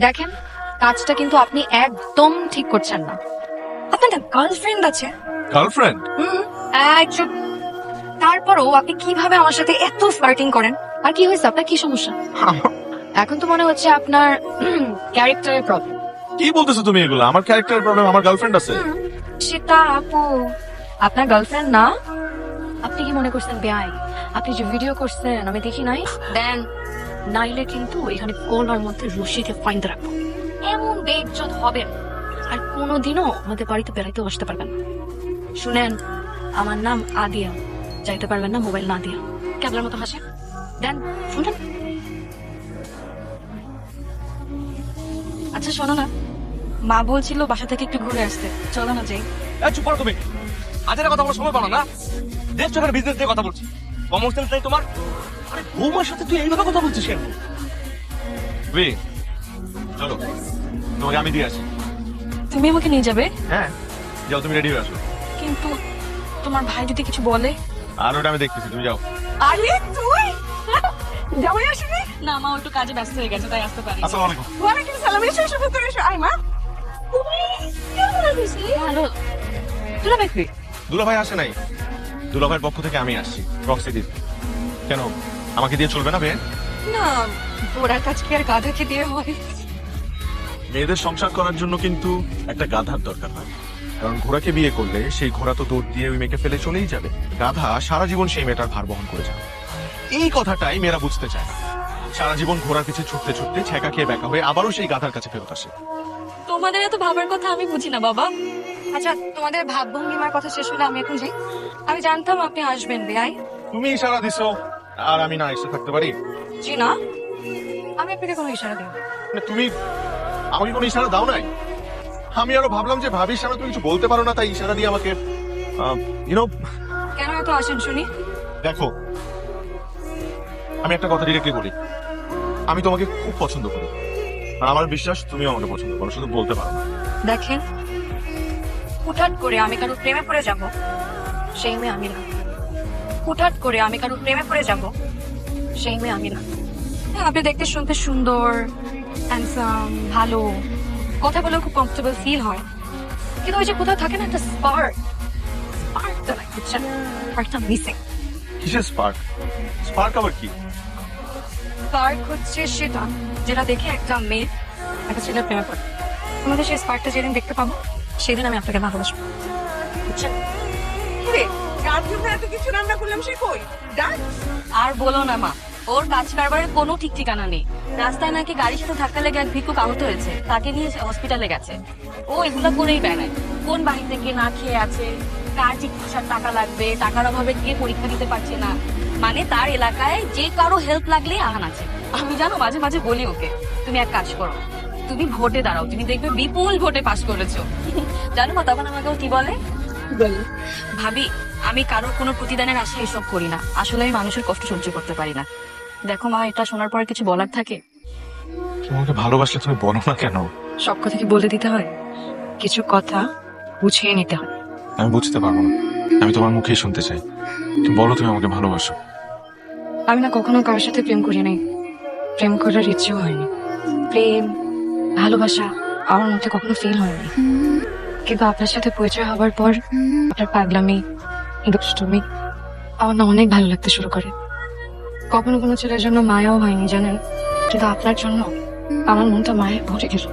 দেখেন, কাজটা কিন্তু আপনি একদম ঠিক করছেন না। আপনার না গার্লফ্রেন্ড আছে? গার্লফ্রেন্ড? চুপ। তারপরও আপনি কিভাবে আমার সাথে এত ফ্লার্টিং করেন? আর কি হয়েছে, আপনার কি সমস্যা? এখন তো মনে হচ্ছে আপনার ক্যারেক্টারের প্রবলেম। কি বলতেছো তুমি এগুলো? আমার ক্যারেক্টারের প্রবলেম, আমার গার্লফ্রেন্ড আছে। সেটা আপু আপনার গার্লফ্রেন্ড না। আপনি কি মনে করছেন বেআই? আপনি যে ভিডিও করছেন আমি দেখি নাই দেন, নাইলে কিন্তু এখানে কোলার মধ্যে রশিতে ফাইন্ড রাখবো। এমন বেইজ্জত হবেন আর কোনোদিনও আমাদের বাড়িতে বেড়াইতে আসতে পারবেন না। শুনেন, আমার নাম আদিয়া, যাইতে পারবেন না মোবাইল না দিয়া। ক্যাবলার মতো হাসে দেন। শুনেন, আচ্ছা শোনো না, মা বলছিল বাসা থেকে একটু ঘুরে আসতে, চলো না যাই। চুপ করো তুমি। আজের কথা বলার সময় পাও না। দেশ চোখের বিজনেস নিয়ে কথা বলছি, কমন সেন্স নেই তোমার? আরে বৌমার সাথে তুই এইভাবে কথা বলছিস কেন? বে, চলো তোমাকে আমি দিয়ে আসি। তুমি আমাকে নিয়ে যাবে? হ্যাঁ, যাও তুমি রেডি হয়ে আসো। কিন্তু তোমার ভাই যদি কিছু বলে? আর ওটা আমি দেখতেছি, তুমি যাও। আরে তুই জামাই আসবি না? মা একটু কাজে ব্যস্ত হয়ে গেছে তাই আসতে পারি। আসসালামু আলাইকুম। ওয়ালাইকুম সালাম। এসো এসো, ভেতরে এসো। আয় মা। তুমি কেমন আছিস? ভালো। তুলা দেখবি? দুলাভাই আসে নাই। দুলাভাইয়ের পক্ষ থেকে আমি আসছি প্রক্সি দিতে। কেন, আমাকে দিয়ে চলবে না বে? না, ওরা কাজ কি আর গাধাকে দিয়ে হয়? মেয়েদের সংসার করার জন্য কিন্তু একটা গাধার দরকার হয়, কারণ ঘোড়াকে বিয়ে করলে সেই ঘোড়া তো দৌড় দিয়ে ওই মেয়েকে ফেলে চলেই যাবে। গাধা সারা জীবন সেই মেয়েটার ভার বহন করে যাবে। এই কথাটাই মেয়েরা বুঝতে চায় না। সারা জীবন ঘোড়ার পিছে ছুটতে ছুটতে ছেঁকা খেয়ে বেকা হয়ে আবারও সেই গাধার কাছে ফেরত আসে। তোমাদের এত ভাবার কথা আমি বুঝি না বাবা। আচ্ছা, তোমাদের ভাবভঙ্গিমার কথা শেষ হলে আমি এখন যাই। আমি জানতাম আপনি আসবেন বেআই। তুমি ইশারা দিছো আর আমি না এসে থাকতে পারি? জি না, আমি আপনাকে কোনো ইশারা দিই। মানে তুমি আমাকে কোনো ইশারা দাও নাই? আমি আরো ভাবলাম যে ভাবির সামনে তুমি কিছু বলতে পারো না, তাই ইশারা দিয়ে আমাকে ইউনো। কেন এত আসেন শুনি? দেখো, আমি একটা কথা ডিরেক্টলি বলি, আমি তোমাকে খুব পছন্দ করি আর আমার বিশ্বাস তুমিও আমাকে পছন্দ করো, শুধু বলতে পারো না। দেখেন, হুটহাট করে আমি কারো প্রেমে পড়ে যাব সেই মেয়ে আমি না। হুটহাট করে আমি কারো প্রেমে পড়ে যাব সেই মেয়ে আমি না। হ্যাঁ, আপনি দেখতে শুনতে সুন্দর, হ্যান্ডসাম, ভালো, কথা বলেও খুব কমফোর্টেবল ফিল হয়, কিন্তু ওই যে কোথাও থাকে না একটা স্পার্ক, স্পার্কটা নাই, বুঝছেন? স্পার্কটা মিসিং। কিসের স্পার্ক? স্পার্ক আবার কি? স্পার্ক হচ্ছে সেটা যেটা দেখে একটা মেয়ে একটা ছেলের প্রেমে পড়ে। আমাদের সেই স্পার্কটা যেদিন দেখতে পাবো সেদিন আমি আপনাকে ভালোবাসবো, বুঝছেন? কার জন্য এত কিছু রান্না করলাম সে কই? ডাক। আর বলো না মা, ওর কাজ কারবারের কোনো ঠিক ঠিকানা নেই। রাস্তায় নাকি গাড়ির সাথে ধাক্কা লেগে এক ভিক্ষুক আহত হয়েছে, তাকে নিয়ে হসপিটালে গেছে। ও এগুলো করেই বেড়ায়। কোন বাড়ি থেকে না খেয়ে আছে, কার চিকিৎসার টাকা লাগবে, টাকার অভাবে কে পরীক্ষা দিতে পারছে না, মানে তার এলাকায় যে কারো হেল্প লাগলেই আহান আছে। আমি জানো মাঝে মাঝে বলি ওকে, তুমি এক কাজ করো, তুমি ভোটে দাঁড়াও, তুমি দেখবে বিপুল ভোটে পাস করেছো। জানো মা তখন আমাকে ও কি বলে? ভাবি, আমি কারোর কোনো প্রতিদানের আশা এসব করি না, আসলে আমি মানুষের কষ্ট সহ্য করতে পারি না। দেখো মা, এটা শোনার পর কিছু বলার থাকে? তোমাকে ভালোবাসলে তুমি বলো না কেন? সব কথা কি বলে দিতে হয়? কিছু কথা বুঝিয়ে নিতে হয়। আমি বুঝতে পারবো না, আমি তোমার মুখেই শুনতে চাই। তুমি বলো তুমি আমাকে ভালোবাসো। আমি না কখনো কারোর সাথে প্রেম করি নাই, প্রেম করার ইচ্ছেও হয়নি। প্রেম, ভালোবাসা আমার মধ্যে কখনো ফিল হয়নি, কিন্তু আপনার সাথে পরিচয় হওয়ার পর আপনার পাগলামি, দুষ্টুমি আমার না অনেক ভালো লাগতে শুরু করে। কখনো কোনো ছেলের জন্য মায়াও হয়নি জানেন, কিন্তু আপনার জন্য আমার মনটা মায়ে ভরে গেল।